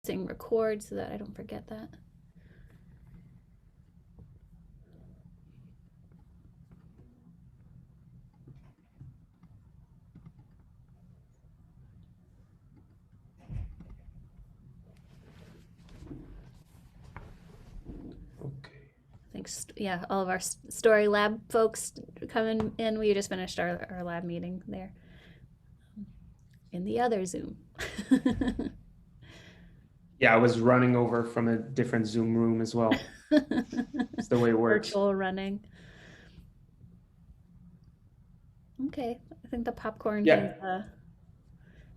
record so that I don't forget that. Okay. Thanks. Yeah, all of our story lab folks coming in. We just finished our lab meeting there in the other Zoom. Yeah, I was running over from a different Zoom room as well. It's the way it works. Virtual running. Okay, I think the popcorn Yeah. has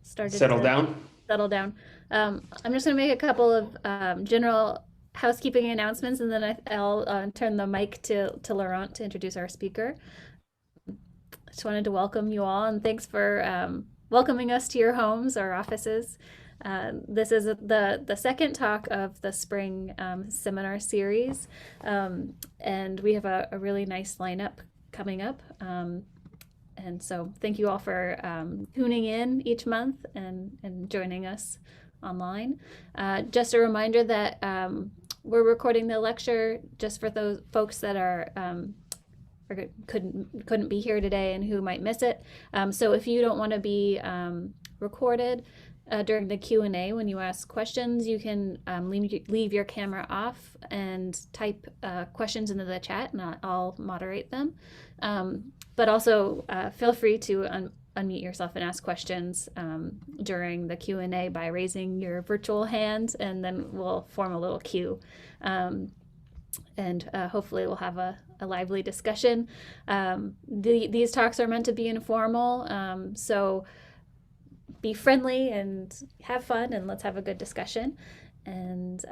started Settle to down. settle down. I'm just going to make a couple of general housekeeping announcements, and then I'll turn the mic to Laurent to introduce our speaker. I just wanted to welcome you all, and thanks for welcoming us to your homes or offices. This is the second talk of the spring seminar series, and we have a really nice lineup coming up. And so thank you all for tuning in each month and joining us online. Just a reminder that we're recording the lecture just for those folks that are couldn't be here today and who might miss it. So if you don't want to be recorded during the Q&A when you ask questions, you can leave your camera off and type questions into the chat, and I'll moderate them. But also feel free to unmute yourself and ask questions during the Q&A by raising your virtual hand, and then we'll form a little queue. And hopefully we'll have a lively discussion. These talks are meant to be informal, so be friendly and have fun, and let's have a good discussion. And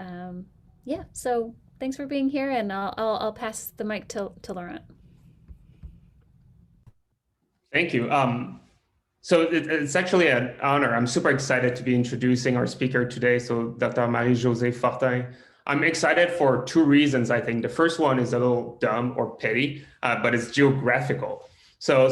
yeah, so thanks for being here, and I'll pass the mic to Laurent. Thank you. So it's actually an honor. I'm super excited to be introducing our speaker today. So Dr. Marie-Josée Fortin. I'm excited for two reasons, I think. The first one is a little dumb or petty, but it's geographical. So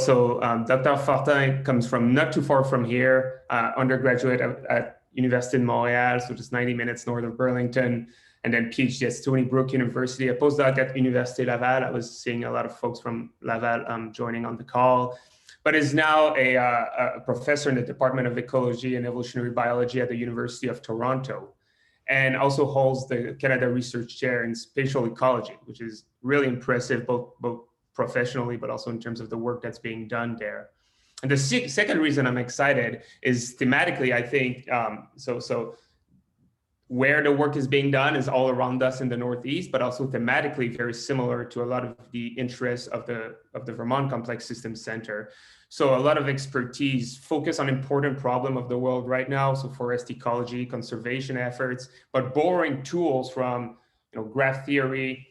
Dr. Fortin comes from not too far from here, undergraduate at Université de Montréal, so just 90 minutes north of Burlington, and then PhD at Stony Brook University, a postdoc at Université Laval. I was seeing a lot of folks from Laval joining on the call, but is now a professor in the Department of Ecology and Evolutionary Biology at the University of Toronto, and also holds the Canada Research Chair in Spatial Ecology, which is really impressive, both professionally, but also in terms of the work that's being done there. And the second reason I'm excited is thematically, I think, so where the work is being done is all around us in the Northeast, but also thematically very similar to a lot of the interests of the Vermont Complex Systems Center. So a lot of expertise focus on important problem of the world right now. So forest ecology, conservation efforts, but borrowing tools from graph theory,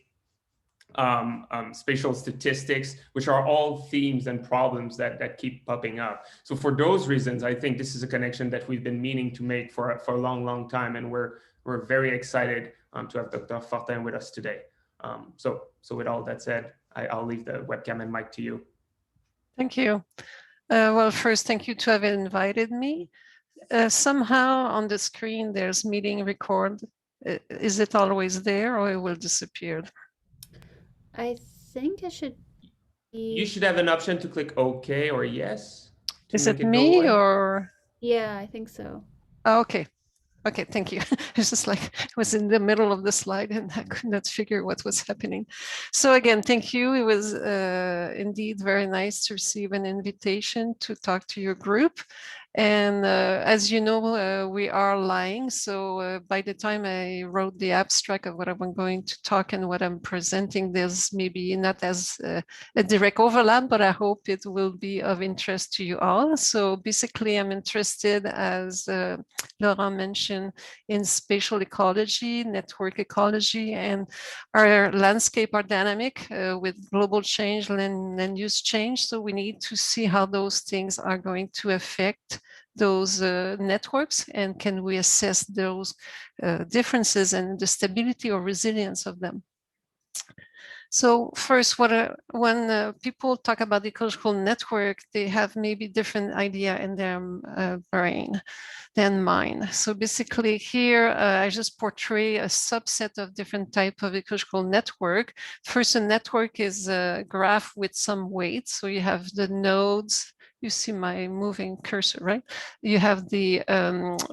spatial statistics, which are all themes and problems that keep popping up. So for those reasons, I think this is a connection that we've been meaning to make for a long time, and we're very excited to have Dr. Fortin with us today. So with all that said, I'll leave the webcam and mic to you. Thank you. Well, first, thank you to have invited me. Somehow on the screen, there's meeting record. Is it always there, or it will disappear? I think it should be... You should have an option to click OK or yes. Is it me or? Yeah, I think so. Oh, okay. Okay, thank you. It's just like I was in the middle of the slide and I could not figure what was happening. So again, thank you. It was indeed very nice to receive an invitation to talk to your group. And as you know, we are lying. So by the time I wrote the abstract of what I'm going to talk and what I'm presenting, there's maybe not as a direct overlap, but I hope it will be of interest to you all. So basically, I'm interested, as Laurent mentioned, in spatial ecology, network ecology, and our landscape are dynamic with global change and use change. So we need to see how those things are going to affect those networks, and can we assess those differences and the stability or resilience of them. So first, when people talk about the ecological network, they have maybe different idea in their brain than mine. So basically here, I just portray a subset of different type of ecological network. First, a network is a graph with some weight. So you have the nodes. You see my moving cursor, right? You have the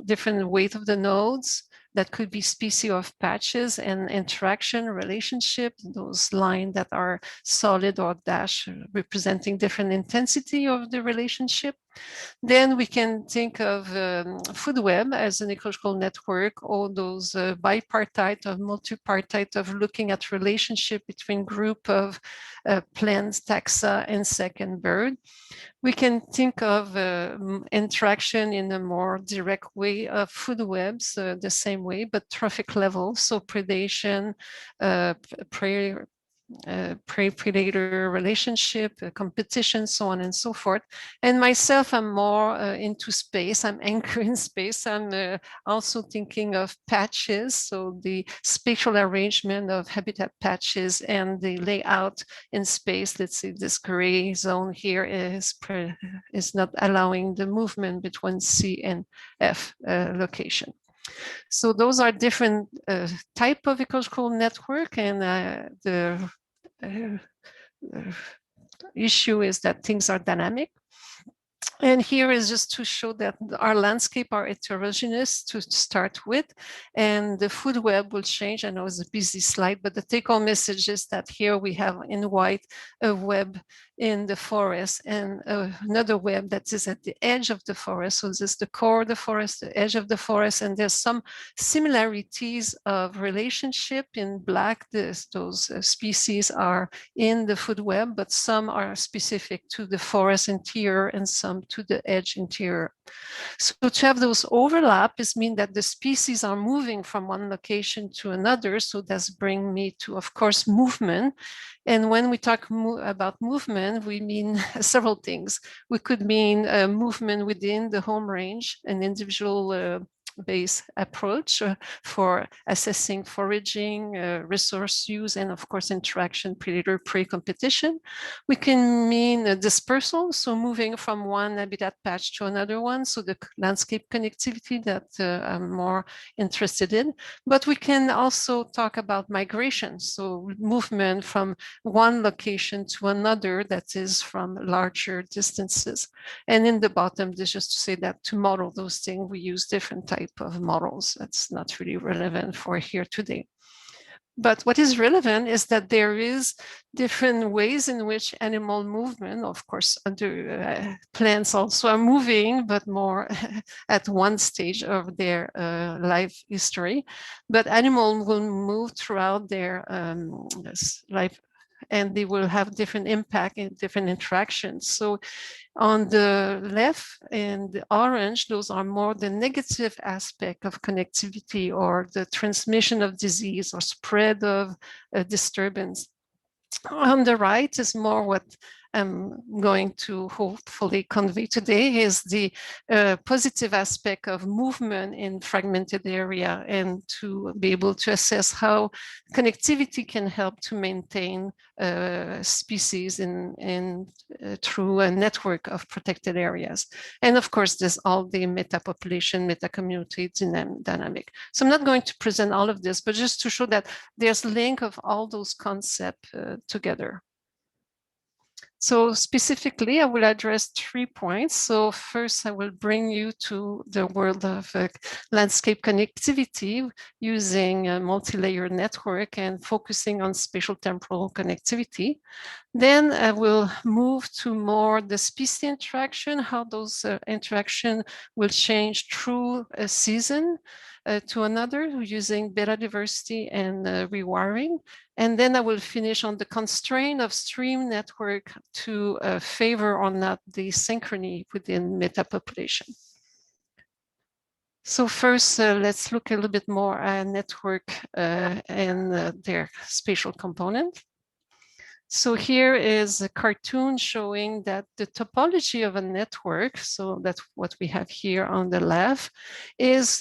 different weight of the nodes. That could be species of patches and interaction relationship, those lines that are solid or dash representing different intensity of the relationship. Then we can think of food web as an ecological network, all those bipartite or multipartite of looking at relationship between group of plants, taxa, insect, and bird. We can think of interaction in a more direct way of food webs, the same way, but trophic level, so predation, prey prey-predator relationship, competition, so on and so forth. And myself, I'm more into space. I'm anchored in space. I'm also thinking of patches, so the spatial arrangement of habitat patches and the layout in space. Let's say this gray zone here is not allowing the movement between C and F location. So those are different type of ecological network, and the issue is that things are dynamic. And here is just to show that our landscape are heterogeneous to start with, and the food web will change. I know it's a busy slide, but the take-home message is that here we have in white a web in the forest and another web that is at the edge of the forest. So this is the core of the forest, the edge of the forest, and there's some similarities of relationship. In black, those species are in the food web, but some are specific to the forest interior and some to the edge interior. So to have those overlap is mean that the species are moving from one location to another. So that's bring me to, of course, movement. And when we talk about movement, we mean several things. We could mean movement within the home range, an individual based approach for assessing foraging, resource use, and of course, interaction, predator-prey competition. We can mean a dispersal, so moving from one habitat patch to another one, so the landscape connectivity that I'm more interested in. But we can also talk about migration, so movement from one location to another that is from larger distances. And in the bottom, this is just to say that to model those things, we use different type of models. That's not really relevant for here today. But what is relevant is that there is different ways in which animal movement, of course, other plants also are moving, but more at one stage of their life history. But animals will move throughout their life, and they will have different impact and different interactions. So on the left in the orange, those are more the negative aspect of connectivity or the transmission of disease or spread of disturbance. On the right is more what I'm going to hopefully convey today is the positive aspect of movement in fragmented area, and to be able to assess how connectivity can help to maintain species through a network of protected areas. And of course, there's all the meta-population, meta-community dynamic. So I'm not going to present all of this, but just to show that there's a link of all those concepts together. So specifically, I will address 3 points. So first, I will bring you to the world of landscape connectivity using a multi-layer network and focusing on spatial-temporal connectivity. Then I will move to more the species interaction, how those interaction will change through a season to another using beta diversity and rewiring. And then I will finish on the constraint of stream network to favor or not the synchrony within meta-population. So first, let's look a little bit more at network and their spatial component. So here is a cartoon showing that the topology of a network, so that's what we have here on the left, is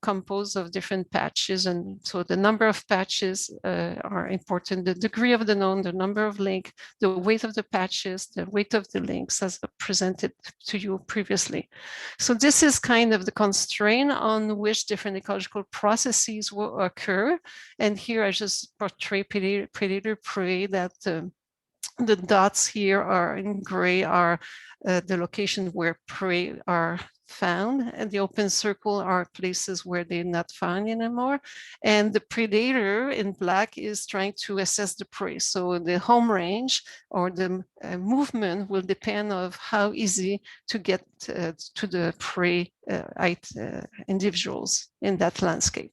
composed of different patches. And so the number of patches are important, the degree of the node, the number of links, the weight of the patches, the weight of the links as presented to you previously. So this is kind of the constraint on which different ecological processes will occur. And here I just portray predator-prey that the dots here are in gray are the location where prey are found, and the open circle are places where they're not found anymore. And the predator in black is trying to assess the prey. So the home range or the movement will depend on how easy to get to the prey individuals in that landscape.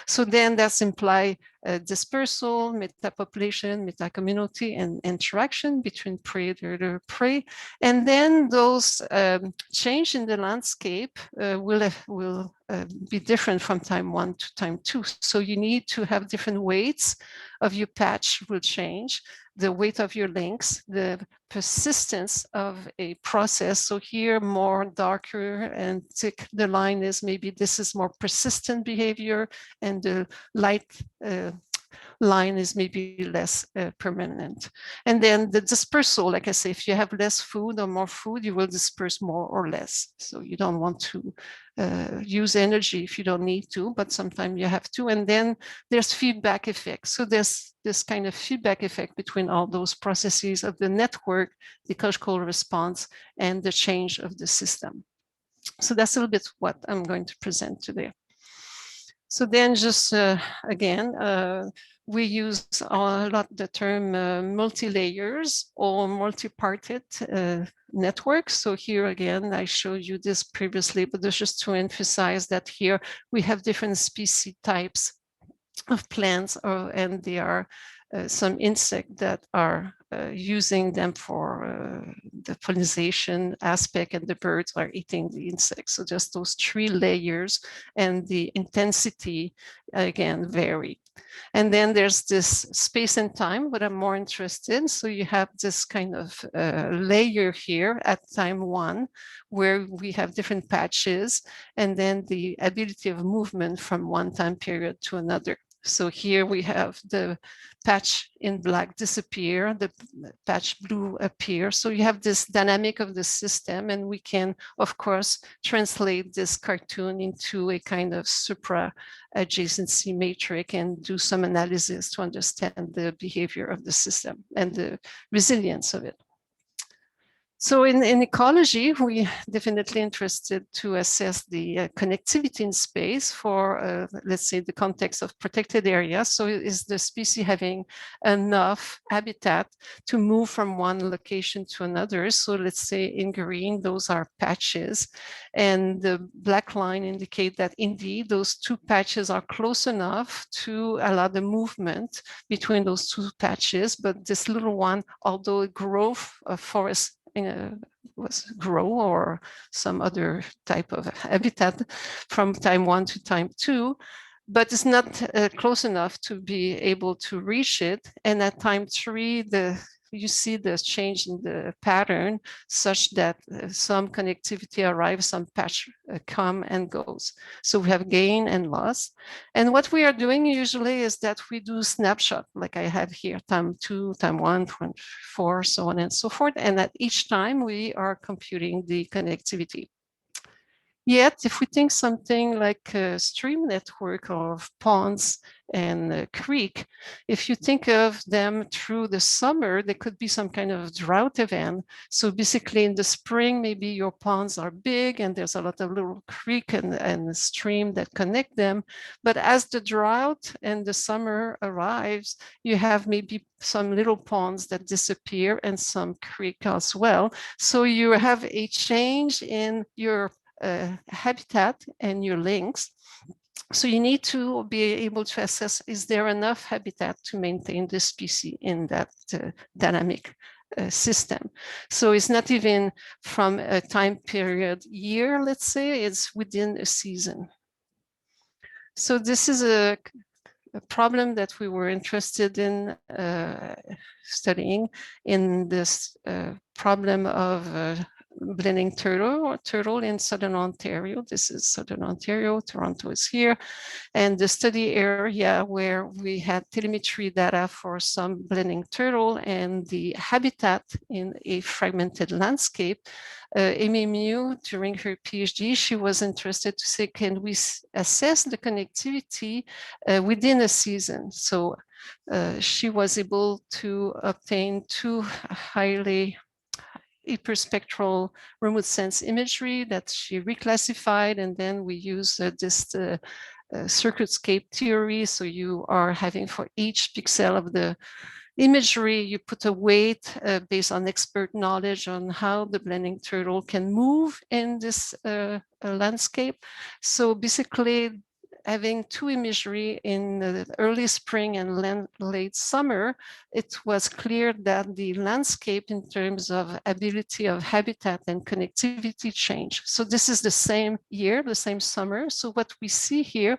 So then that's imply dispersal, metapopulation, metacommunity, and interaction between predator prey. And then those change in the landscape will be different from time 1 to time 2. So you need to have different weights of your patch will change, the weight of your links, the persistence of a process. So here more darker and thick the line is, maybe this is more persistent behavior, and the light line is maybe less permanent. And then the dispersal, like I say, if you have less food or more food, you will disperse more or less. So you don't want to use energy if you don't need to, but sometimes you have to. And then there's feedback effect. So there's this kind of feedback effect between all those processes of the network, the ecological response, and the change of the system. So that's a little bit what I'm going to present today. So then just again, we use a lot the term multi-layers or multi-parted networks. So here again, I showed you this previously, but it's just to emphasize that here we have different species types of plants, and there are some insects that are using them for the pollination aspect, and the birds are eating the insects. So just those 3 layers, and the intensity again vary. And then there's this space and time, what I'm more interested in. So you have this kind of layer here at time 1, where we have different patches, and then the ability of movement from one time period to another. So here we have the patch in black disappear, the patch blue appear. So you have this dynamic of the system, and we can, of course, translate this cartoon into a kind of supra-adjacency matrix and do some analysis to understand the behavior of the system and the resilience of it. So in ecology, we definitely interested to assess the connectivity in space for, let's say, the context of protected areas. So is the species having enough habitat to move from one location to another? So let's say in green, those are patches, and the black line indicate that indeed those 2 patches are close enough to allow the movement between those 2 patches. But this little one, although a growth of forest was grow or some other type of habitat from time 1 to time 2, but it's not close enough to be able to reach it. And at time 3, you see the change in the pattern such that some connectivity arrives, some patch come and goes. So we have gain and loss. And what we are doing usually is that we do snapshot, like I have here, time 2, time 1, time 4, so on and so forth. And at each time we are computing the connectivity. Yet, if we think something like a stream network of ponds and a creek, if you think of them through the summer, there could be some kind of drought event. So basically in the spring, maybe your ponds are big and there's a lot of little creek and stream that connect them. But as the drought and the summer arrives, you have maybe some little ponds that disappear and some creek as well. So you have a change in your habitat and your links. So you need to be able to assess, is there enough habitat to maintain the species in that dynamic system? So it's not even from a time period year, let's say, it's within a season. So this is a problem that we were interested in studying in this problem of blending turtle in Southern Ontario. This is Southern Ontario, Toronto is here. And the study area where we had telemetry data for some blending turtle and the habitat in a fragmented landscape. Amy Mew, during her PhD, she was interested to say, can we assess the connectivity within a season? So she was able to obtain two highly hyperspectral remote sense imagery that she reclassified, and then we use this circuitscape theory. So you are having for each pixel of the imagery, you put a weight based on expert knowledge on how the blending turtle can move in this landscape. So basically, having two imagery in the early spring and late summer, it was clear that the landscape in terms of ability of habitat and connectivity changed. So this is the same year, the same summer. So what we see here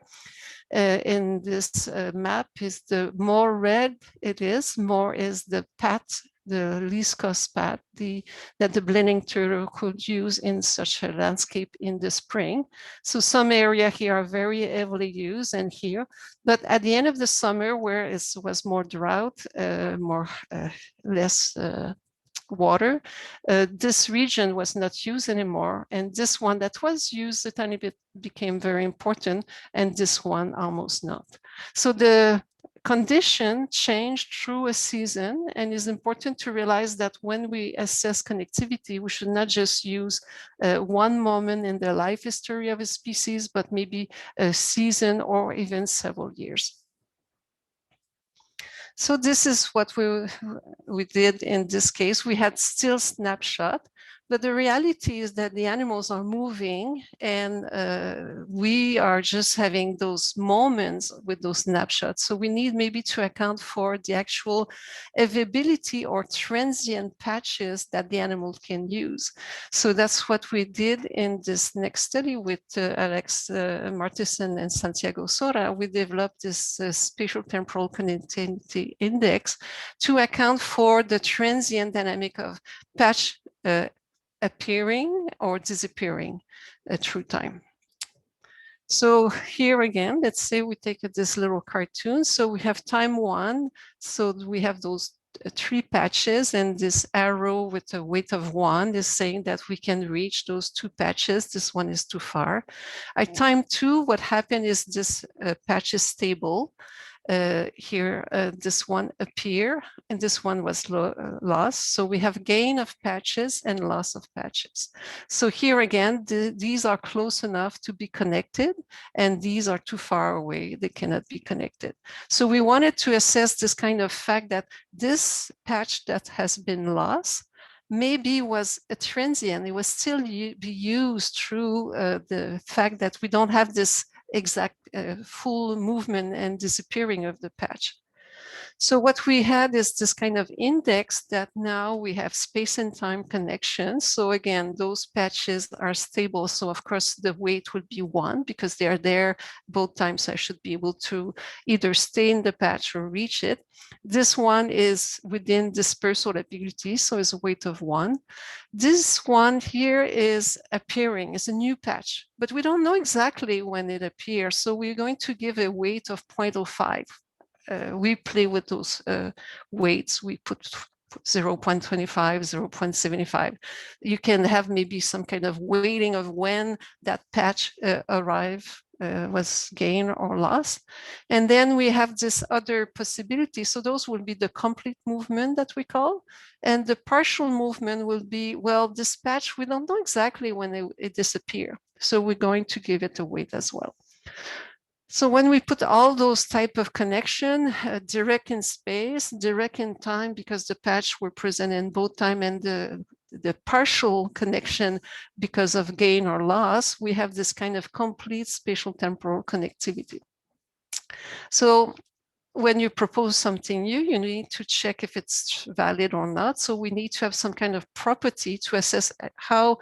in this map is the more red it is, more is the path, the least cost path that the blending turtle could use in such a landscape in the spring. So some area here are very heavily used and here, but at the end of the summer where it was more drought, less water, this region was not used anymore. And this one that was used a tiny bit became very important, and this one almost not. So the condition changed through a season, and it's important to realize that when we assess connectivity, we should not just use one moment in the life history of a species, but maybe a season or even several years. So this is what we did in this case. We had still snapshot, but the reality is that the animals are moving, and we are just having those moments with those snapshots. So we need maybe to account for the actual availability or transient patches that the animal can use. So that's what we did in this next study with Alex Martison and Santiago Sora. We developed this spatial-temporal connectivity index to account for the transient dynamic of patch appearing or disappearing through time. So here again, let's say we take this little cartoon. So we have time one. So we have those three patches, and this arrow with a weight of 1 is saying that we can reach those two patches. This one is too far. At time 2, what happened is this patch is stable. Here, this one appear, and this one was lost. So we have gain of patches and loss of patches. So here again, these are close enough to be connected, and these are too far away. They cannot be connected. So we wanted to assess this kind of fact that this patch that has been lost maybe was a transient. It was still be used through the fact that we don't have this exact full movement and disappearing of the patch. So what we had is this kind of index that now we have space and time connections. So again, those patches are stable. So of course the weight would be 1 because they are there both times. I should be able to either stay in the patch or reach it. This one is within dispersal ability, so it's a weight of 1. This one here is appearing, it's a new patch, but we don't know exactly when it appears. So we're going to give a weight of 0.05. We play with those weights. We put 0.25, 0.75. You can have maybe some kind of weighting of when that patch was gained or lost. And then we have this other possibility. So those will be the complete movement that we call. And the partial movement will be, well, this patch, we don't know exactly when it disappears. So we're going to give it a weight as well. So when we put all those type of connection, direct in space, direct in time, because the patch were present in both time, and the partial connection because of gain or loss, we have this kind of complete spatial temporal connectivity. So when you propose something new, you need to check if it's valid or not. So we need to have some kind of property to assess how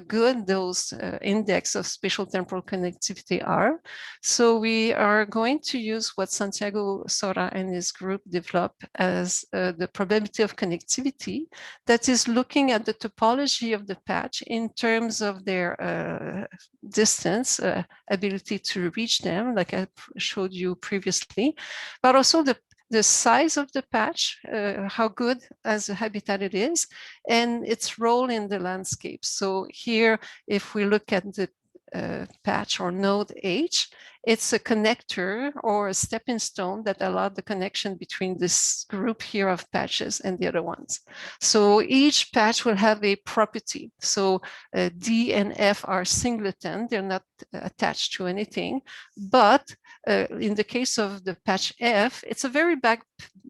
good those index of spatial temporal connectivity are. So we are going to use what Santiago Sora and his group developed as the probability of connectivity that is looking at the topology of the patch in terms of their distance, ability to reach them, like I showed you previously, but also the size of the patch, how good as a habitat it is, and its role in the landscape. So here, if we look at the patch or node H, it's a connector or a stepping stone that allowed the connection between this group here of patches and the other ones. So each patch will have a property. So D and F are singleton, they're not attached to anything, but in the case of the patch F, it's a very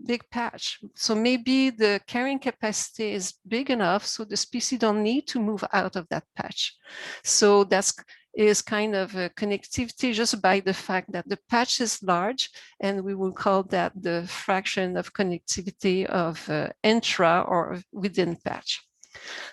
big patch. So maybe the carrying capacity is big enough so the species don't need to move out of that patch. So that's is kind of a connectivity just by the fact that the patch is large, and we will call that the fraction of connectivity of intra or within patch.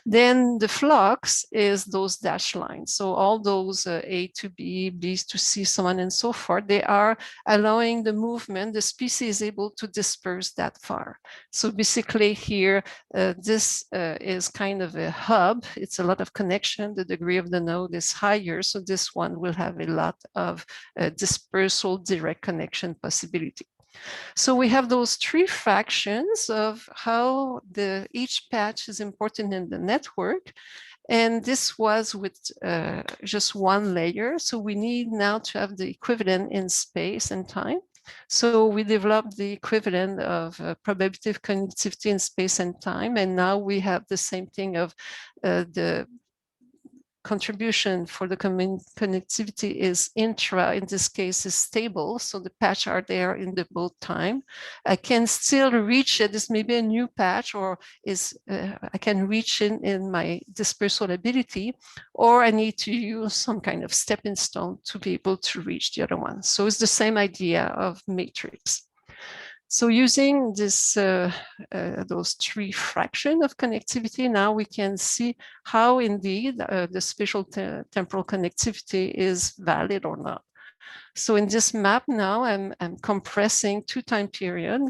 Then the flux is those dashed lines. So all those A to B, B to C, so on and so forth, they are allowing the movement, the species is able to disperse that far. So basically here, this is kind of a hub. It's a lot of connection. The degree of the node is higher. So this one will have a lot of dispersal direct connection possibility. So we have those three fractions of how each patch is important in the network. And this was with just one layer. So we need now to have the equivalent in space and time. So we developed the equivalent of probability of connectivity in space and time. And now we have the same thing of the contribution for the connectivity is intra, in this case is stable. So the patch are there in the both time. I can still reach it. This may be a new patch, or I can reach in my dispersal ability, or I need to use some kind of stepping stone to be able to reach the other one. So it's the same idea of matrix. So using this, those three fractions of connectivity, now we can see how indeed the spatial temporal connectivity is valid or not. So in this map now, I'm compressing two time periods.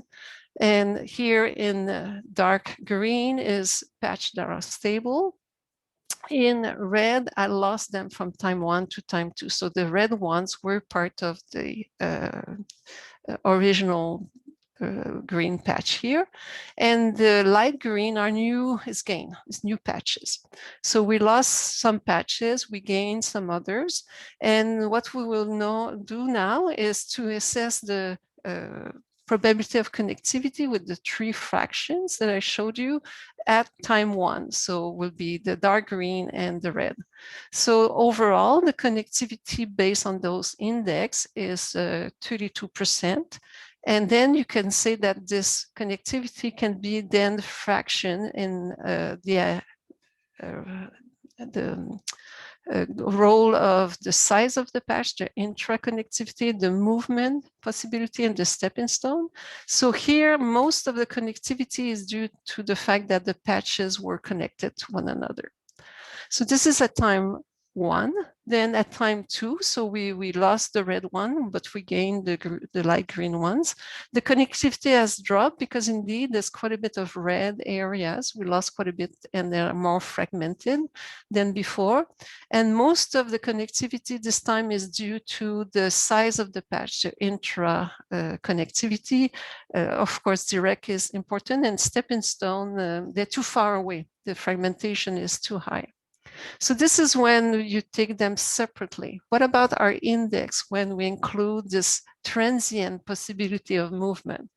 And here in dark green is patch that are stable. In red, I lost them from time 1 to time 2. So the red ones were part of the original green patch here, and the light green are new, is gain, is new patches. So we lost some patches, we gained some others, and what we will do now is to assess the probability of connectivity with the three fractions that I showed you at time 1. So will be the dark green and the red. So overall, the connectivity based on those index is 32%. And then you can say that this connectivity can be then fraction in the role of the size of the patch, the intra-connectivity, the movement possibility, and the stepping stone. So here, most of the connectivity is due to the fact that the patches were connected to one another. So this is at time 1. Then at time 2, so we lost the red one, but we gained the light green ones. The connectivity has dropped because indeed there's quite a bit of red areas. We lost quite a bit and they're more fragmented than before. And most of the connectivity this time is due to the size of the patch, the intra connectivity. Of course, direct is important, and stepping stone, they're too far away. The fragmentation is too high. So this is when you take them separately. What about our index when we include this transient possibility of movement?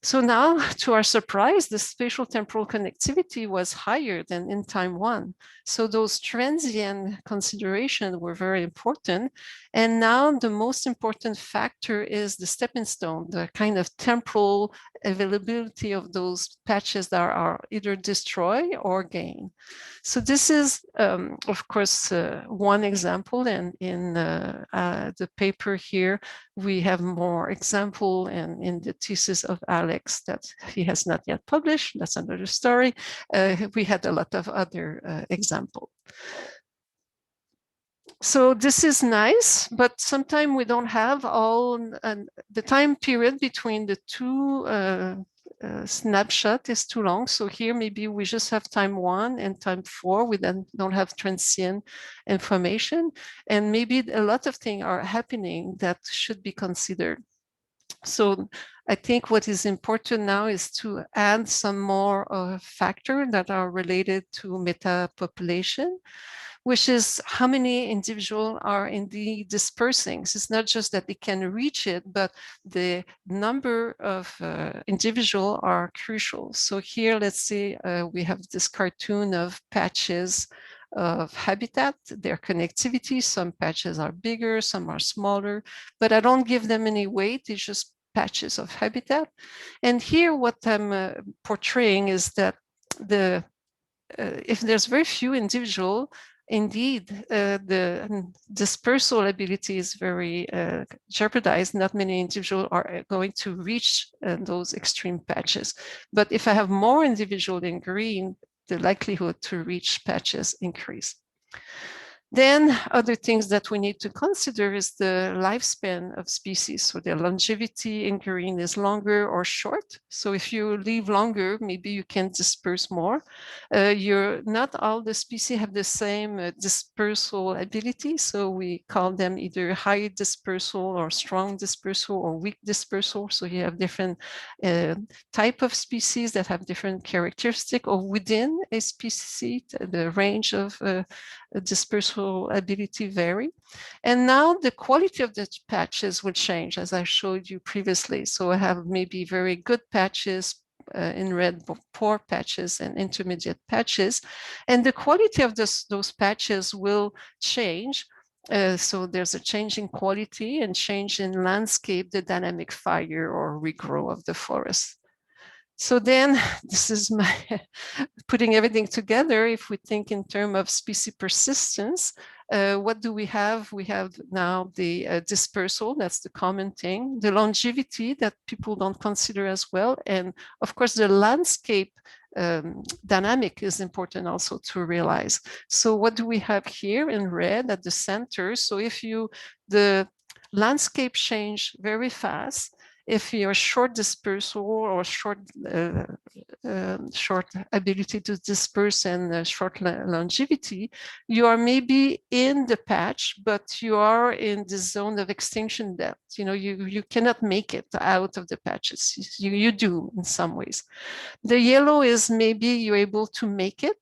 So now, to our surprise, the spatial temporal connectivity was higher than in time one. So those transient considerations were very important. And now the most important factor is the stepping stone, the kind of temporal availability of those patches that are either destroyed or gained. So this is, of course, one example. And in the paper here, we have more example, and in the thesis of Alex that he has not yet published, that's another story. We had a lot of other example. So this is nice, but sometimes we don't have all the time period between the two snapshot is too long. So here maybe we just have time 1 and time 4. We then don't have transient information, and maybe a lot of things are happening that should be considered. So I think what is important now is to add some more factors that are related to meta population, which is how many individuals are indeed dispersing. So it's not just that they can reach it, but the number of individuals are crucial. So here, let's say we have this cartoon of patches of habitat, their connectivity. Some patches are bigger, some are smaller, but I don't give them any weight. It's just patches of habitat. And here what I'm portraying is that if there's very few individuals, indeed, the dispersal ability is very jeopardized. Not many individuals are going to reach those extreme patches. But if I have more individuals in green, the likelihood to reach patches increase. Then other things that we need to consider is the lifespan of species. So their longevity in green is longer or short. So if you live longer, maybe you can disperse more. Not all the species have the same dispersal ability. So we call them either high dispersal or strong dispersal or weak dispersal. So you have different type of species that have different characteristics, or within a species, the range of dispersal ability vary. And now the quality of the patches will change, as I showed you previously. So I have maybe very good patches in red, poor patches and intermediate patches. And the quality of those patches will change. So there's a change in quality and change in landscape, the dynamic fire or regrow of the forest. So then this is my putting everything together. If we think in terms of species persistence, what do we have? We have now the dispersal, that's the common thing, the longevity that people don't consider as well. And of course, the landscape dynamic is important also to realize. So what do we have here in red at the center? So if the landscape change very fast, if you're short dispersal or short ability to disperse and short longevity, you are maybe in the patch, but you are in the zone of extinction depth. You cannot make it out of the patches. You do in some ways. The yellow is maybe you're able to make it,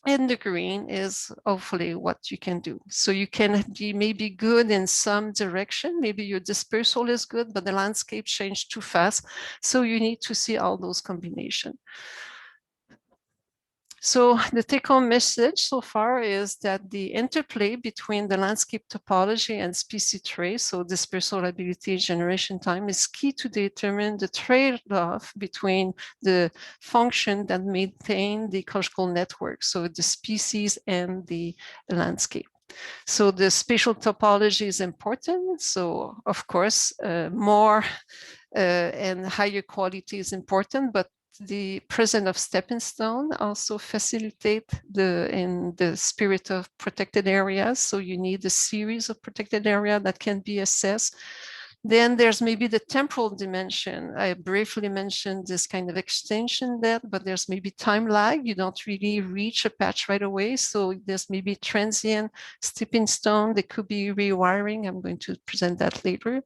and the green is hopefully what you can do. So you can be maybe good in some direction. Maybe your dispersal is good, but the landscape changed too fast. So you need to see all those combinations. So the take-home message so far is that the interplay between the landscape topology and species trace, so dispersal ability, generation time, is key to determine the trade-off between the function that maintain the ecological network, so the species and the landscape. So the spatial topology is important. So of course, more and higher quality is important, but the presence of stepping stone also facilitate in the spirit of protected areas. So you need a series of protected area that can be assessed. Then there's maybe the temporal dimension. I briefly mentioned this kind of extension depth, but there's maybe time lag. You don't really reach a patch right away. So there's maybe transient stepping stone. There could be rewiring. I'm going to present that later.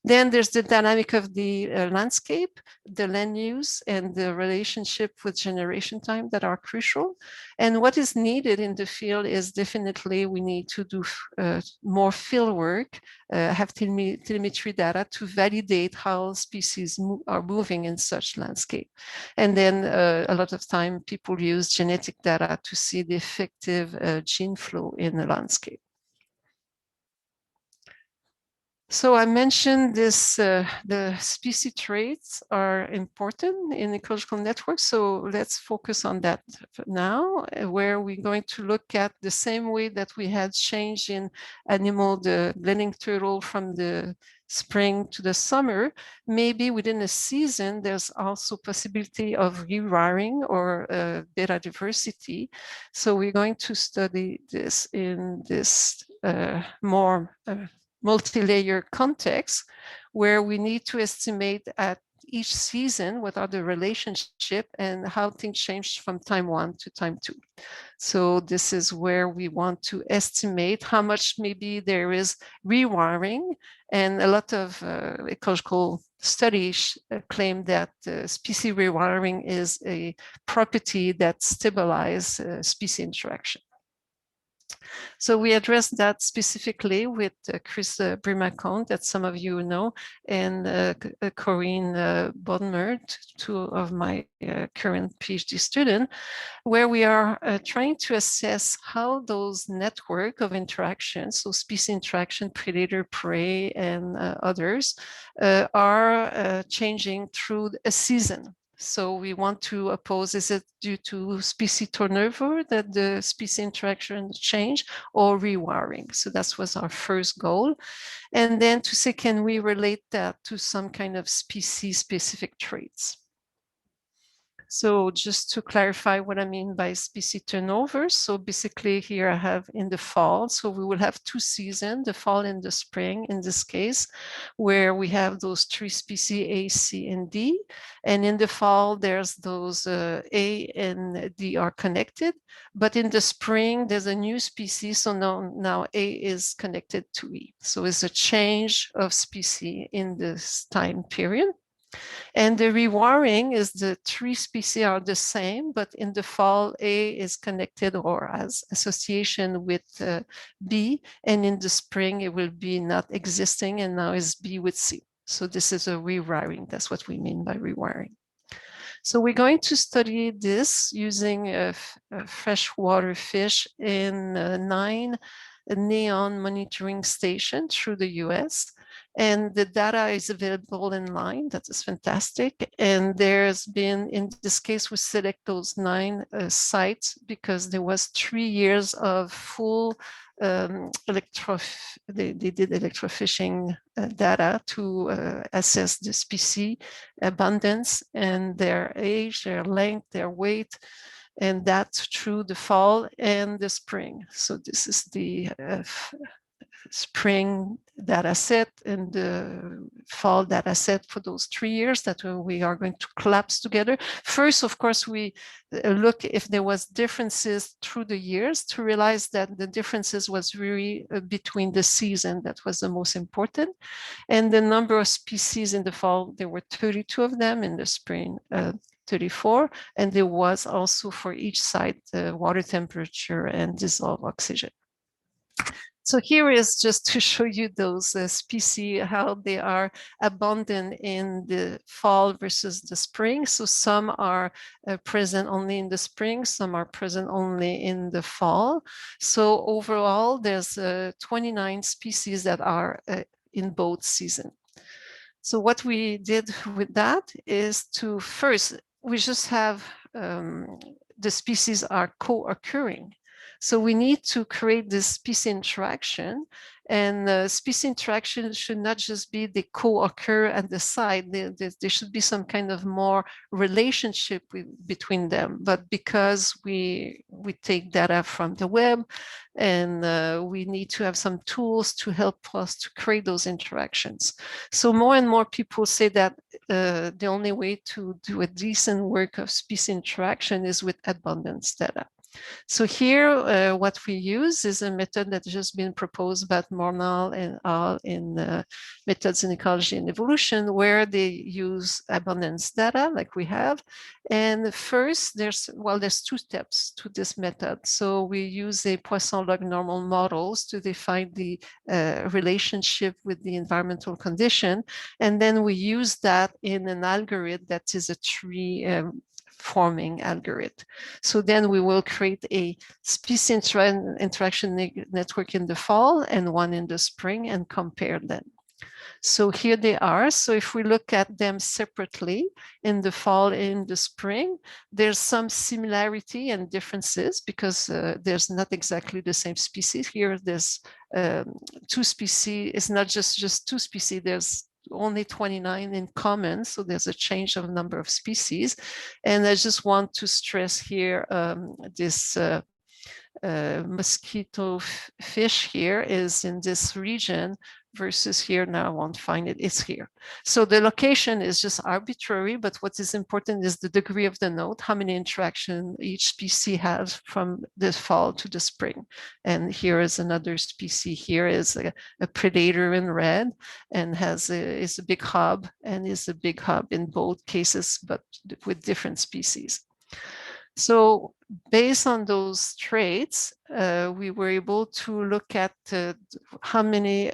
Then there's the dynamic of the landscape, the land use, and the relationship with generation time that are crucial. And what is needed in the field is definitely we need to do more field work have telemetry data to validate how species are moving in such landscape. And then a lot of time people use genetic data to see the effective gene flow in the landscape. So I mentioned this, the species traits are important in ecological networks. So let's focus on that now, where we're going to look at the same way that we had change in animal, the blending turtle from the spring to the summer. Maybe within a season, there's also possibility of rewiring or data diversity. So we're going to study this in this more multi-layer context, where we need to estimate at each season what are the relationship and how things change from time 1 to time 2. So this is where we want to estimate how much maybe there is rewiring, and a lot of ecological studies claim that species rewiring is a property that stabilizes species interaction. So we addressed that specifically with Chris Brimacon, that some of you know, and Corinne Bodmer, two of my current PhD students, where we are trying to assess how those network of interactions, so species interaction, predator, prey, and others, are changing through a season. So we want to oppose, is it due to species turnover that the species interaction change, or rewiring? So that was our first goal. And then to say, can we relate that to some kind of species specific traits? So just to clarify what I mean by species turnover. So basically here I have in the fall, so we will have 2 seasons, the fall and the spring in this case, where we have those 3 species, A, C, and D. And in the fall, there's those A and D are connected. But in the spring, there's a new species. So now A is connected to E. So it's a change of species in this time period. And the rewiring is the 3 species are the same, but in the fall, A is connected or has association with B, and in the spring, it will be not existing, and now is B with C. So this is a rewiring. That's what we mean by rewiring. So we're going to study this using a freshwater fish in 9 neon monitoring stations through the US. And the data is available online. That is fantastic. And there's been, in this case, we select those 9 sites because there was 3 years of full they did electrofishing data to assess the species abundance and their age, their length, their weight, and that's through the fall and the spring. So this is the spring data set and the fall data set for those 3 years that we are going to collapse together. First, of course, we look if there was differences through the years to realize that the differences was really between the season. That was the most important. And the number of species in the fall, there were 32 of them, in the spring 34, and there was also for each site water temperature and dissolved oxygen. So here is just to show you those species, how they are abundant in the fall versus the spring. So some are present only in the spring, some are present only in the fall. So overall, there's 29 species that are in both seasons. So what we did with that is to first, we just have the species are co-occurring. So we need to create this species interaction, and species interaction should not just be they co-occur at the site. There should be some kind of more relationship between them. But because we take data from the web, and we need to have some tools to help us to create those interactions. So more and more people say that the only way to do a decent work of species interaction is with abundance data. So here, what we use is a method that has just been proposed by Mornall and al. In Methods in Ecology and Evolution, where they use abundance data like we have. And first, there's two steps to this method. So we use a Poisson log normal models to define the relationship with the environmental condition. And then we use that in an algorithm that is a tree forming algorithm. So then we will create a species interaction network in the fall and one in the spring and compare them. So here they are. So if we look at them separately in the fall, in the spring, there's some similarity and differences because there's not exactly the same species. Here there's two species. It's not just two species. There's only 29 in common. So there's a change of number of species. And I just want to stress here this mosquito fish here is in this region versus here. Now I won't find it, it's here. So the location is just arbitrary, but what is important is the degree of the node, how many interaction each species has from the fall to the spring. And here is another species. Here is a predator in red and is a big hub and is a big hub in both cases, but with different species. So based on those traits, we were able to look at how many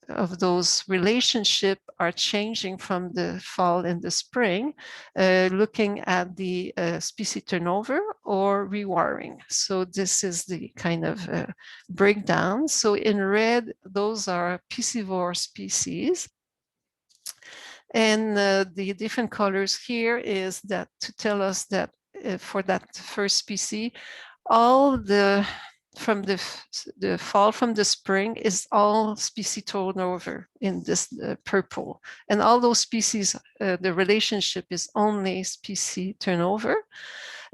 of those relationships are changing from the fall and the spring, looking at the species turnover or rewiring. So this is the kind of breakdown. So in red, those are piscivore species. And the different colors here is that to tell us that for that first species, all from the fall from the spring is all species turnover in this purple. And all those species, the relationship is only species turnover.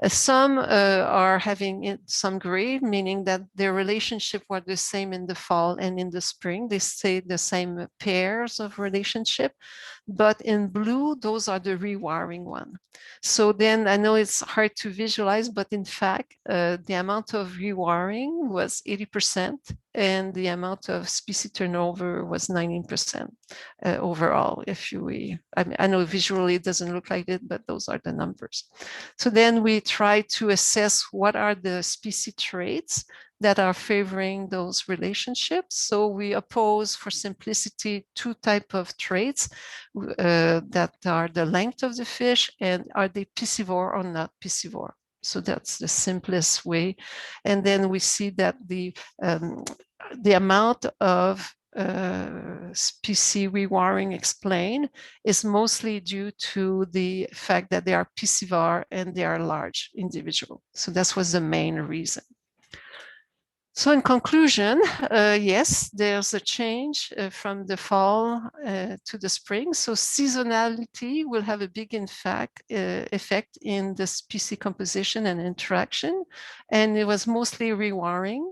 Some are having some gray, meaning that their relationship were the same in the fall and in the spring. They stay the same pairs of relationship. But in blue, those are the rewiring one. So then I know it's hard to visualize, but in fact, the amount of rewiring was 80% and the amount of species turnover was 19% overall. I know visually it doesn't look like it, but those are the numbers. So then we try to assess what are the species traits that are favoring those relationships. So we oppose, for simplicity, two types of traits that are the length of the fish and are they piscivore or not piscivore. So that's the simplest way. And then we see that the amount of species rewiring explained is mostly due to the fact that they are piscivore and they are large individual. So that was the main reason. So in conclusion, yes, there's a change from the fall to the spring. So seasonality will have a big effect in the species composition and interaction. And it was mostly rewiring.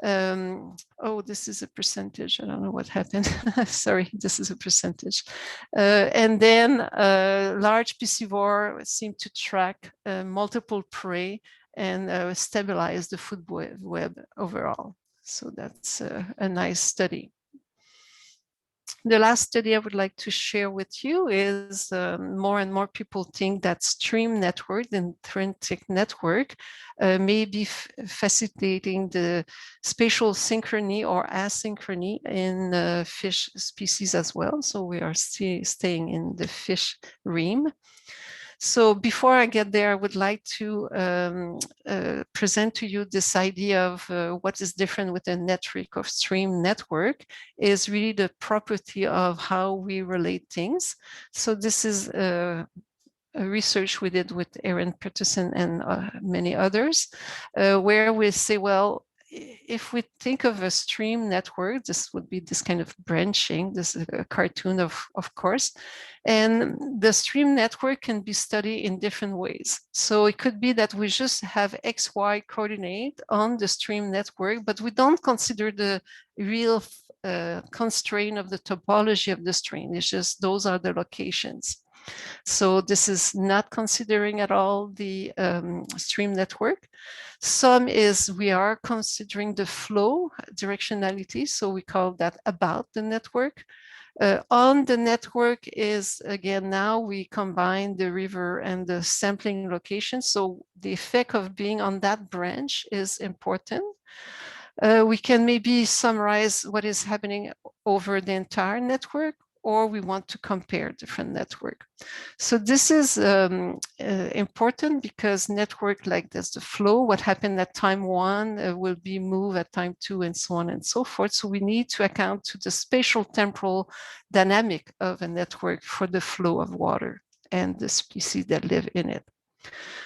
Oh, this is a percentage. I don't know what happened. Sorry, this is a percentage. And then large piscivore seem to track multiple prey and stabilize the food web overall. So that's a nice study. The last study I would like to share with you is more and more people think that stream network, the intrinsic network, may be facilitating the spatial synchrony or asynchrony in fish species as well. So we are staying in the fish realm. So before I get there, I would like to present to you this idea of what is different with a network of stream network is really the property of how we relate things. So this is a research we did with Aaron Peterson and many others, where we say, well, if we think of a stream network, this would be this kind of branching. This is a cartoon, of course. And the stream network can be studied in different ways. So it could be that we just have XY coordinate on the stream network, but we don't consider the real constraint of the topology of the stream. It's just those are the locations. So this is not considering at all the stream network. Some is we are considering the flow directionality, so we call that about the network. On the network is, again, now we combine the river and the sampling location. So the effect of being on that branch is important. We can maybe summarize what is happening over the entire network, or we want to compare different network. So this is important because network like this, the flow, what happened at time 1 will be moved at time 2 and so on and so forth. So we need to account to the spatial temporal dynamic of a network for the flow of water and the species that live in it.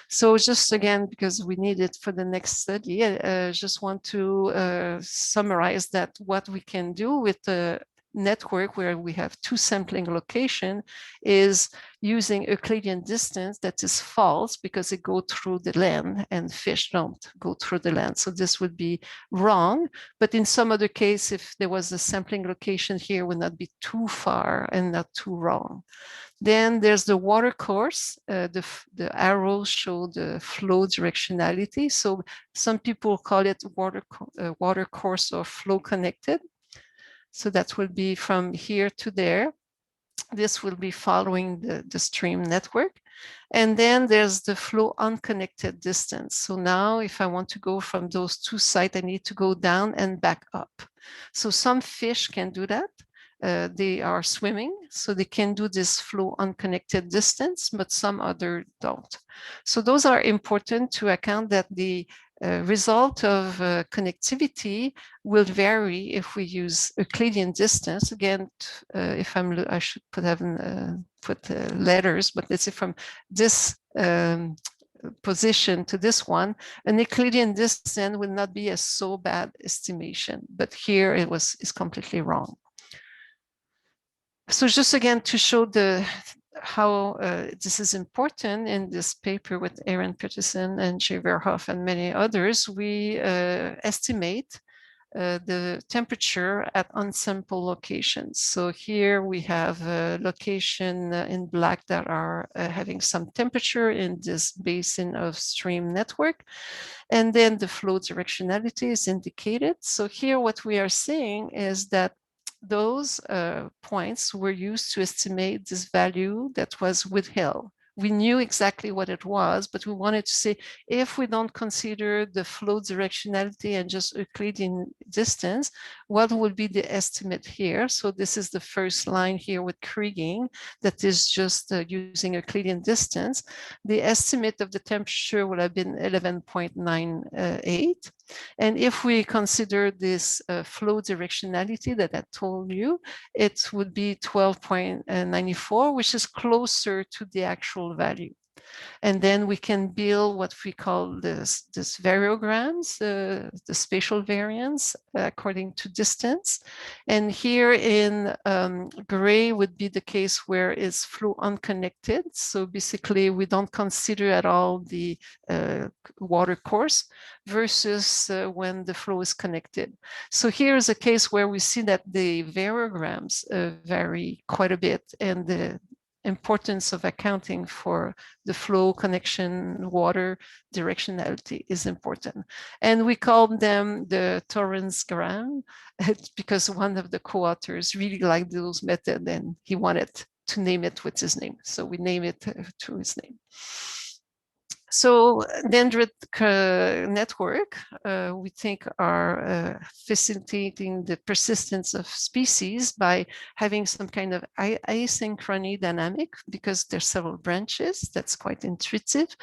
So just again, because we need it for the next study, I just want to summarize that what we can do with the network where we have 2 sampling location is using Euclidean distance that is false because it goes through the land and fish don't go through the land. So this would be wrong. But in some other case, if there was a sampling location here, would not be too far and not too wrong. Then there's the water course. The arrows show the flow directionality. So some people call it water course or flow connected. So that will be from here to there. This will be following the stream network. And then there's the flow unconnected distance. So now if I want to go from those 2 sites, I need to go down and back up. So some fish can do that. They are swimming, so they can do this flow unconnected distance, but some other don't. So those are important to account that the result of connectivity will vary if we use Euclidean distance. Again, if I should put letters, but let's say from this position to this one, an Euclidean distance will not be a so bad estimation, but here is completely wrong. So just again to show how this is important in this paper with Aaron Peterson and Jay Verhoff and many others, we estimate the temperature at unsampled locations. So here we have a location in black that are having some temperature in this basin of stream network. And then the flow directionality is indicated. So here what we are seeing is that those points were used to estimate this value that was withheld. We knew exactly what it was, but we wanted to say, if we don't consider the flow directionality and just Euclidean distance, what would be the estimate here? So this is the first line here with kriging, that is just using Euclidean distance. The estimate of the temperature would have been 11.98. And if we consider this flow directionality that I told you, it would be 12.94, which is closer to the actual value. And then we can build what we call this variograms, the spatial variance according to distance. And here in gray would be the case where it's flow unconnected. So basically we don't consider at all the water course versus when the flow is connected. So here is a case where we see that the variograms vary quite a bit, and the importance of accounting for the flow, connection, water directionality is important. And we call them the Torrance gram because one of the co-authors really liked those methods and he wanted to name it with his name. So we name it through his name. So dendrit network, we think are facilitating the persistence of species by having some kind of asynchrony dynamic because there's several branches. That's quite intuitive.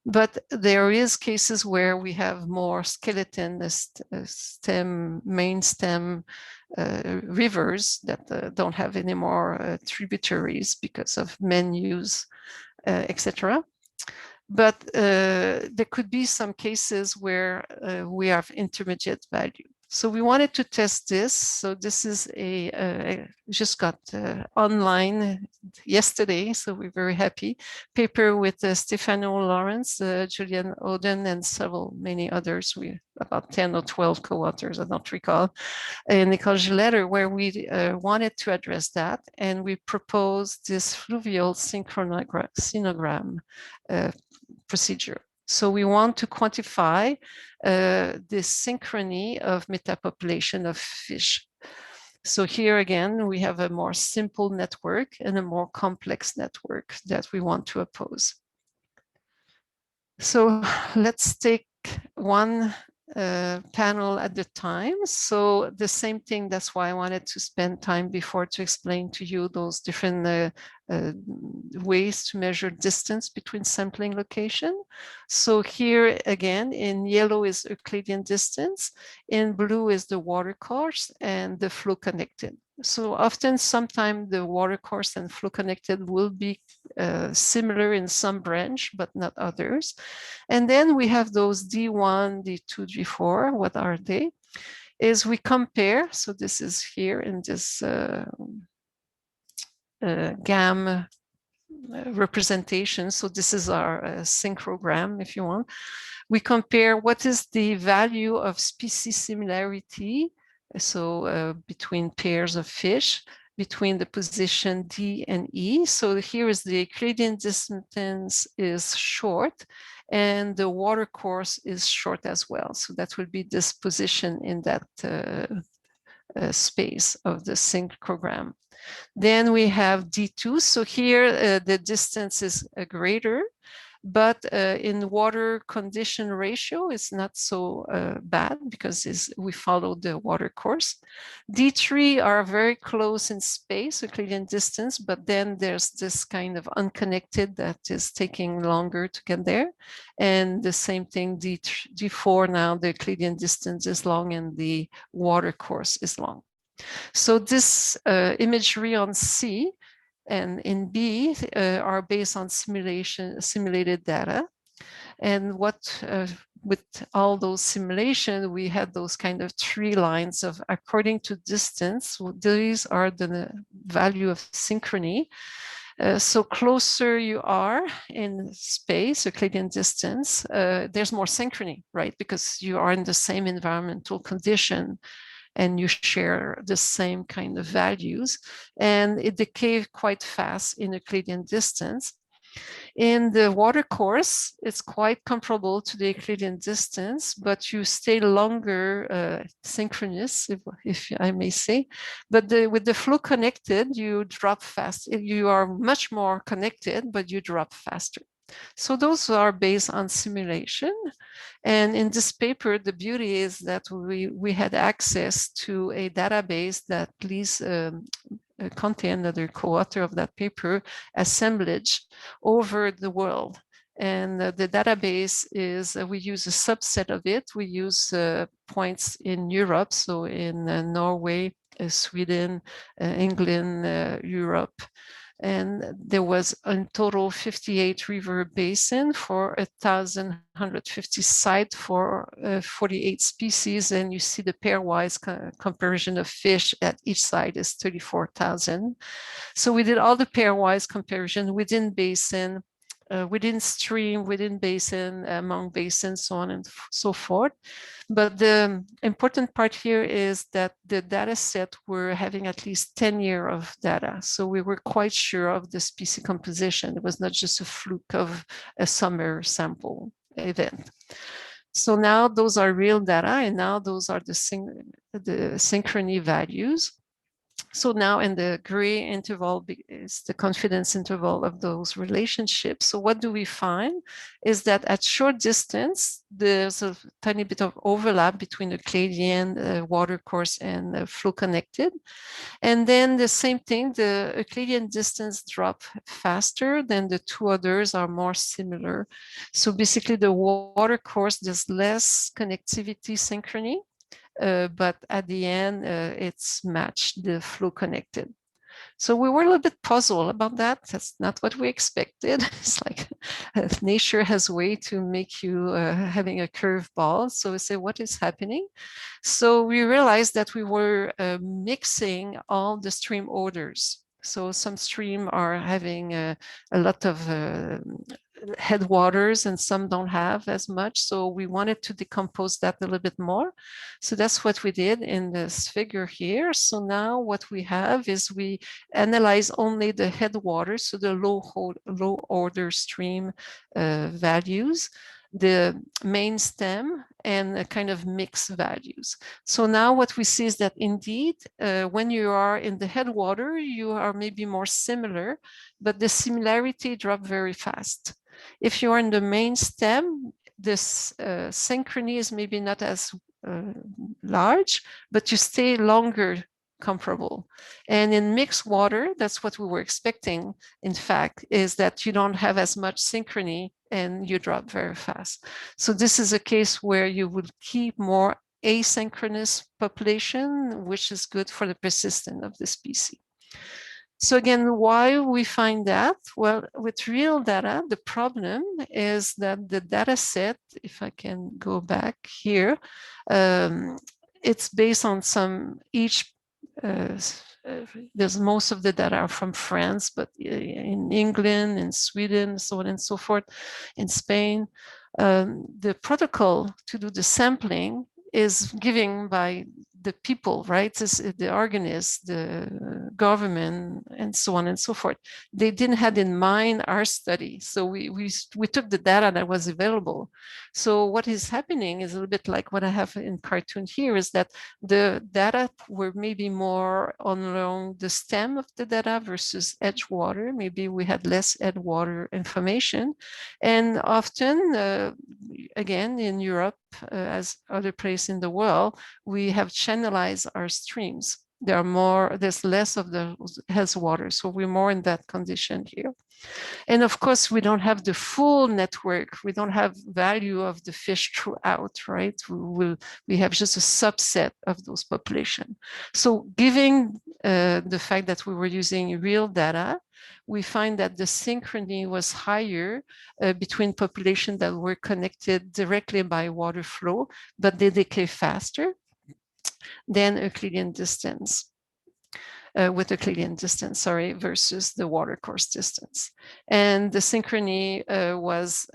But there is cases where we have more skeleton stem, main stem rivers that don't have any more tributaries because of man use, etc. But there could be some cases where we have intermediate value. So we wanted to test this. So this is just got online yesterday, so we're very happy. Paper with Stefano Lawrence, Julian Oden, and many others. We about 10 or 12 co-authors, I don't recall, an ecology letter where we wanted to address that, and we proposed this fluvial synchronygram procedure. So we want to quantify this synchrony of metapopulation of fish. So here again, we have a more simple network and a more complex network that we want to oppose. So let's take one panel at a time. So the same thing, that's why I wanted to spend time before to explain to you those different ways to measure distance between sampling location. So here again, in yellow is Euclidean distance, in blue is the water course and the flow connected. So often, sometimes the water course and flow connected will be similar in some branch, but not others. And then we have those D1, D2, D4. What are they? Is we compare, so this is here in this GAM representation. So this is our synchrogram, if you want. We compare what is the value of species similarity, so between pairs of fish, between the position D and E. So here is the Euclidean distance is short, and the water course is short as well. So that will be this position in that space of the synchrogram. Then we have D2. So here the distance is greater, but in water condition ratio, it's not so bad because we follow the water course. D3 are very close in space, Euclidean distance, but then there's this kind of unconnected that is taking longer to get there. And the same thing, D4 now, the Euclidean distance is long and the water course is long. So this imagery on C and in B are based on simulated data. And with all those simulations, we had those kind of 3 lines of according to distance. These are the value of synchrony. So closer you are in space, Euclidean distance, there's more synchrony, right? Because you are in the same environmental condition and you share the same kind of values, and it decays quite fast in Euclidean distance. In the water course, it's quite comparable to the Euclidean distance, but you stay longer synchronous, if I may say. But with the flow connected, you drop fast. You are much more connected, but you drop faster. So those are based on simulation. And in this paper, the beauty is that we had access to a database that Lise Conte, another co-author of that paper, assemblage over the world. And the database is, we use a subset of it. We use points in Europe, so in Norway, Sweden, England, Europe. And there was in total 58 river basin for 1,150 sites for 48 species. And you see the pairwise comparison of fish at each site is 34,000. So we did all the pairwise comparison within basin, within stream, within basin, among basins, so on and so forth. But the important part here is that the data set were having at least 10 years of data. So we were quite sure of the species composition. It was not just a fluke of a summer sample event. So now those are real data, and now those are the synchrony values. So now in the gray interval is the confidence interval of those relationships. So what do we find is that at short distance, there's a tiny bit of overlap between Euclidean water course and flow connected. And then the same thing, the Euclidean distance drop faster than the 2 others are more similar. So basically the water course, there's less connectivity synchrony. But at the end, it's matched the flow connected. So we were a little bit puzzled about that. That's not what we expected. It's like nature has a way to make you having a curveball. So we say, what is happening? So we realized that we were mixing all the stream orders. So some streams are having a lot of headwaters and some don't have as much. So we wanted to decompose that a little bit more. So that's what we did in this figure here. So now what we have is we analyze only the headwaters, so the low order stream values, the main stem, and a kind of mixed values. So now what we see is that indeed, when you are in the headwater, you are maybe more similar, but the similarity drops very fast. If you are in the main stem, this synchrony is maybe not as large, but you stay longer comparable. And in mixed water, that's what we were expecting, in fact, is that you don't have as much synchrony and you drop very fast. So this is a case where you would keep more asynchronous population, which is good for the persistence of the species. So again, why we find that? Well, with real data, the problem is that the data set, if I can go back here, it's based on there's most of the data are from France, but in England, in Sweden, so on and so forth, in Spain, the protocol to do the sampling is given by the people, right? The organisms, the government, and so on and so forth. They didn't have in mind our study. So we took the data that was available. So what is happening is a little bit like what I have in cartoon here, is that the data were maybe more along the stem of the data versus edge water. Maybe we had less edge water information. And often, again, in Europe, as other places in the world, we have channelized our streams. There's less of the health water. So we're more in that condition here. And of course, we don't have the full network. We don't have value of the fish throughout, right? We have just a subset of those population. So given the fact that we were using real data, we find that the synchrony was higher between populations that were connected directly by water flow, but they decay faster than Euclidean distance. With Euclidean distance, versus the watercourse distance. And the synchrony was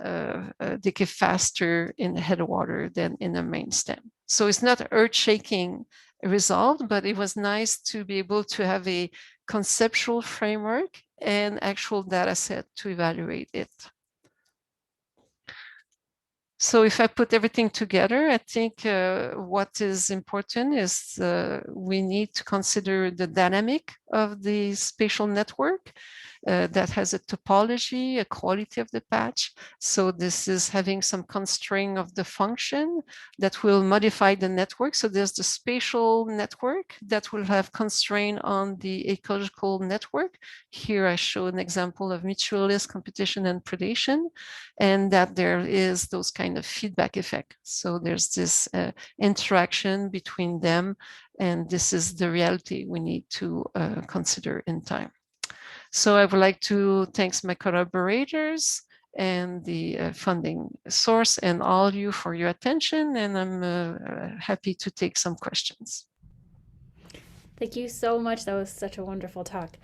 decay faster in the headwater than in the main stem. So it's not earth-shaking result, but it was nice to be able to have a conceptual framework and actual data set to evaluate it. So if I put everything together, I think what is important is we need to consider the dynamic of the spatial network that has a topology, a quality of the patch. So this is having some constraint of the function that will modify the network. So there's the spatial network that will have constraint on the ecological network. Here I show an example of mutualist competition and predation, and that there is those kind of feedback effect. So there's this interaction between them, and this is the reality we need to consider in time. So I would like to thank my collaborators and the funding source and all you for your attention, and I'm happy to take some questions. Thank you so much. That was such a wonderful talk.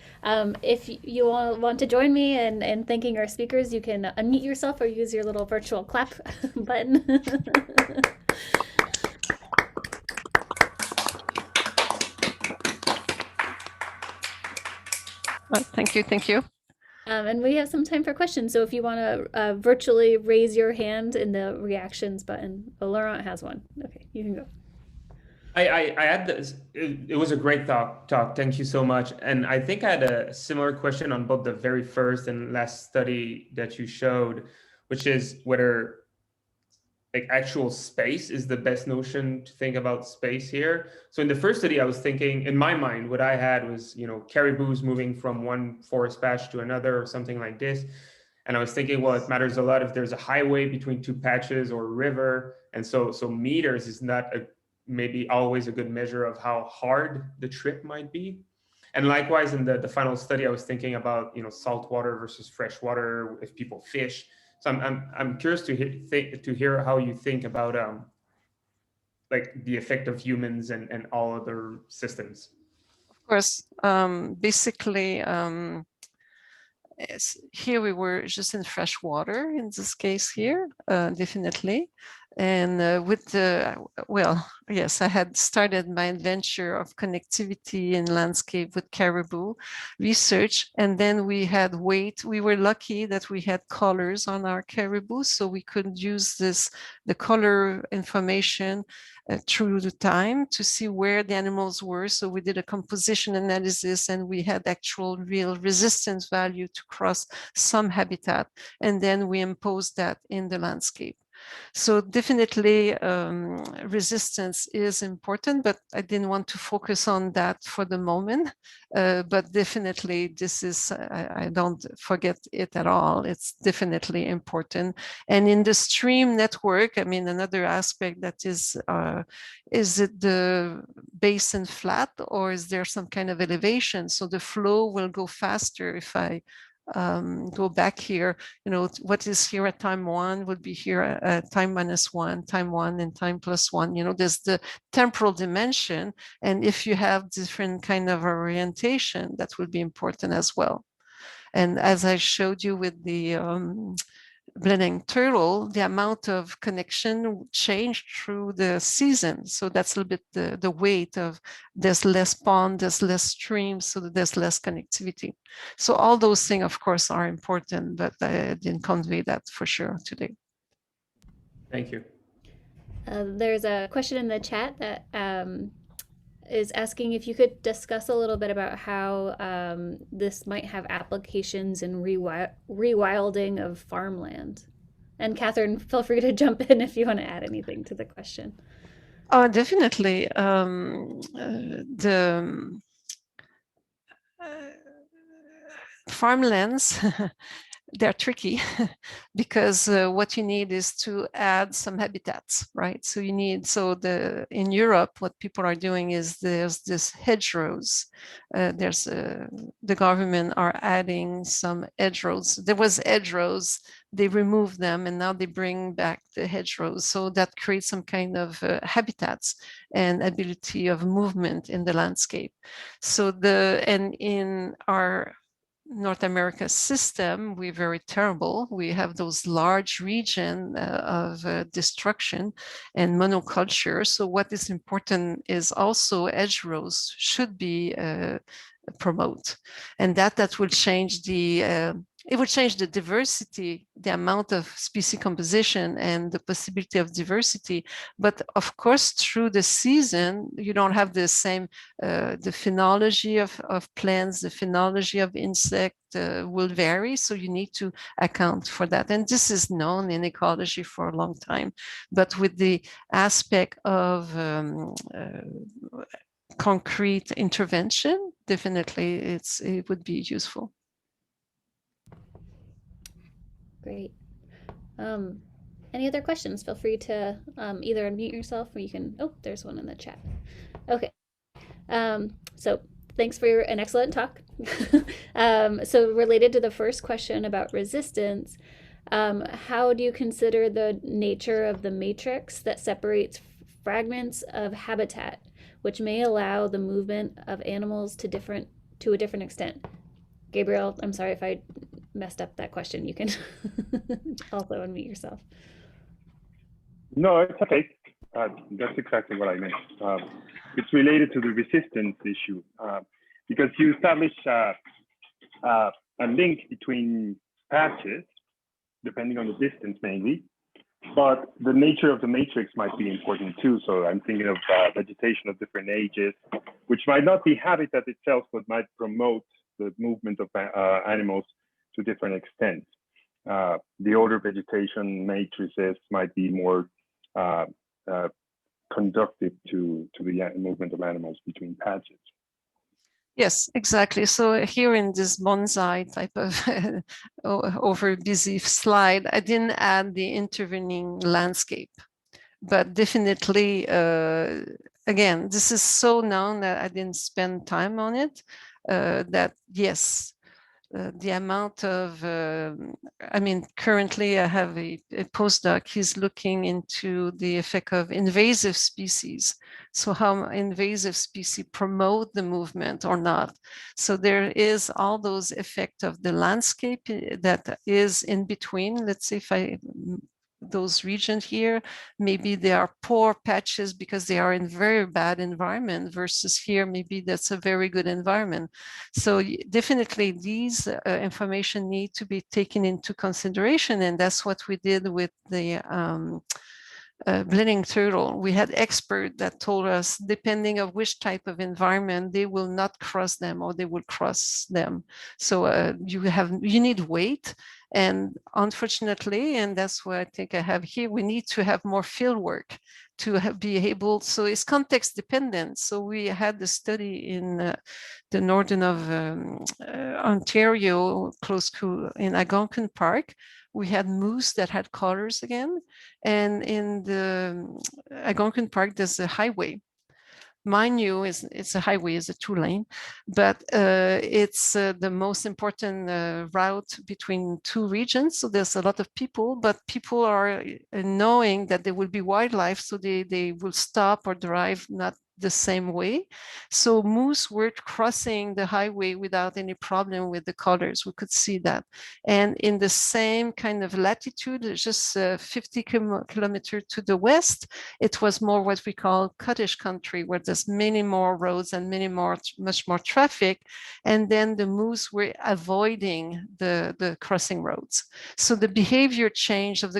If you all want to join me in thanking our speakers, you can unmute yourself or use your little virtual clap button. Thank you. Thank you. And we have some time for questions. So if you want to virtually raise your hand in the reactions button, Laurent has one. Okay, you can go. I had this, it was a great talk. Thank you so much. And I think I had a similar question on both the very first and last study that you showed, which is whether like actual space is the best notion to think about space here. So in the first study, I was thinking, in my mind, what I had was, caribous moving from one forest patch to another or something like this. And I was thinking, well, it matters a lot if there's a highway between two patches or a river. And so meters is not maybe always a good measure of how hard the trip might be. And likewise, in the final study, I was thinking about, salt water versus fresh water, if people fish. So I'm curious to hear how you think about like the effect of humans and all other systems. Of course, basically, here we were just in fresh water in this case here, definitely. And with the, well, yes, I had started my adventure of connectivity in landscape with caribou research. And then we had weight. We were lucky that we had colors on our caribou, so we could use the color information through the time to see where the animals were. So we did a composition analysis and we had actual real resistance value to cross some habitat. And then we imposed that in the landscape. So definitely resistance is important, but I didn't want to focus on that for the moment. But definitely this is, I don't forget it at all. It's definitely important. And in the stream network, I mean, another aspect that is it the basin flat or is there some kind of elevation? So the flow will go faster if I go back here, you know, what is here at time 1 would be here at time -1, time 1 and time +1. You know, there's the temporal dimension. And if you have different kind of orientation, that will be important as well. And as I showed you with the blending turtle, the amount of connection changed through the season. So that's a little bit the weight of there's less pond, there's less streams, so there's less connectivity. So all those things, of course, are important, but I didn't convey that for sure today. Thank you. There's a question in the chat that is asking if you could discuss a little bit about how this might have applications in rewilding of farmland. And Catherine, feel free to jump in if you want to add anything to the question. Oh, definitely. Farmlands, they're tricky because what you need is to add some habitats, right? So you need, in Europe, what people are doing is there's this hedgerows. The government are adding some hedgerows. There was hedgerows, they removed them and now they bring back the hedgerows. So that creates some kind of habitats and ability of movement in the landscape. So and in our North America system, we're very terrible. We have those large regions of destruction and monoculture. So what is important is also hedgerows should be promote, and that will change it will change the diversity, the amount of species composition and the possibility of diversity. But of course, through the season, you don't have the same, the phenology of plants, the phenology of insect will vary. So you need to account for that. And this is known in ecology for a long time. But with the aspect of concrete intervention, definitely it would be useful. Great. Any other questions? Feel free to either unmute yourself or you can, oh, there's one in the chat. Okay. So thanks for an excellent talk. So related to the first question about resistance, how do you consider the nature of the matrix that separates fragments of habitat, which may allow the movement of animals to a different extent? Gabriel, I'm sorry if I messed up that question. You can also unmute yourself. No, it's okay. That's exactly what I meant. It's related to the resistance issue because you establish a link between patches, depending on the distance mainly, but the nature of the matrix might be important too. So I'm thinking of vegetation of different ages, which might not be habitat itself, but might promote the movement of animals to different extents. The older vegetation matrices might be more conducive to the movement of animals between patches. Yes, exactly. So here in this bonsai type of over busy slide, I didn't add the intervening landscape, but definitely, again, this is so known that I didn't spend time on it, that yes, the amount of, I mean, currently I have a postdoc, he's looking into the effect of invasive species. So how invasive species promote the movement or not. So there is all those effects of the landscape that is in between. Let's say if those regions here, maybe they are poor patches because they are in very bad environment versus here, maybe that's a very good environment. So definitely these information need to be taken into consideration. And that's what we did with the blending turtle. We had experts that told us, depending of which type of environment, they will not cross them or they will cross them. So you need weight. And unfortunately, and that's what I think I have here, we need to have more field work to be able, so it's context dependent. So we had the study in the northern of Ontario, close to in Algonquin Park. We had moose that had colors again. And in the Algonquin Park, there's a highway. Mind you, it's a highway, it's a 2-lane, but it's the most important route between two regions. So there's a lot of people, but people are knowing that there will be wildlife, so they will stop or drive not the same way. So moose were crossing the highway without any problem with the colors. We could see that. And in the same kind of latitude, just 50 kilometers to the west, it was more what we call cottage country, where there's many more roads and much more traffic. And then the moose were avoiding the crossing roads. So the behavior change of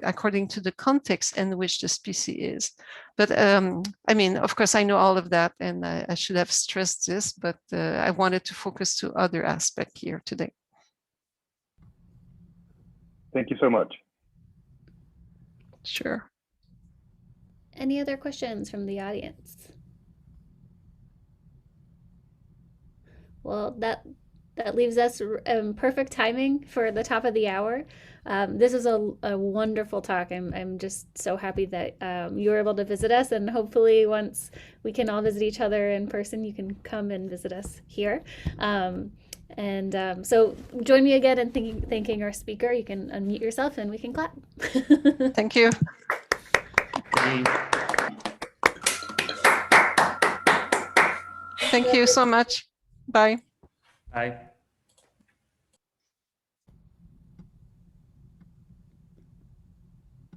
according to the context in which the species is. But I mean, of course, I know all of that, and I should have stressed this, but I wanted to focus to other aspects here today. Thank you so much. Sure. Any other questions from the audience? Well, that leaves us perfect timing for the top of the hour. This is a wonderful talk. I'm just so happy that you were able to visit us, and hopefully once we can all visit each other in person, you can come and visit us here. So join me again in thanking our speaker. You can unmute yourself and we can clap. Thank you. Thank you so much. Bye. Bye.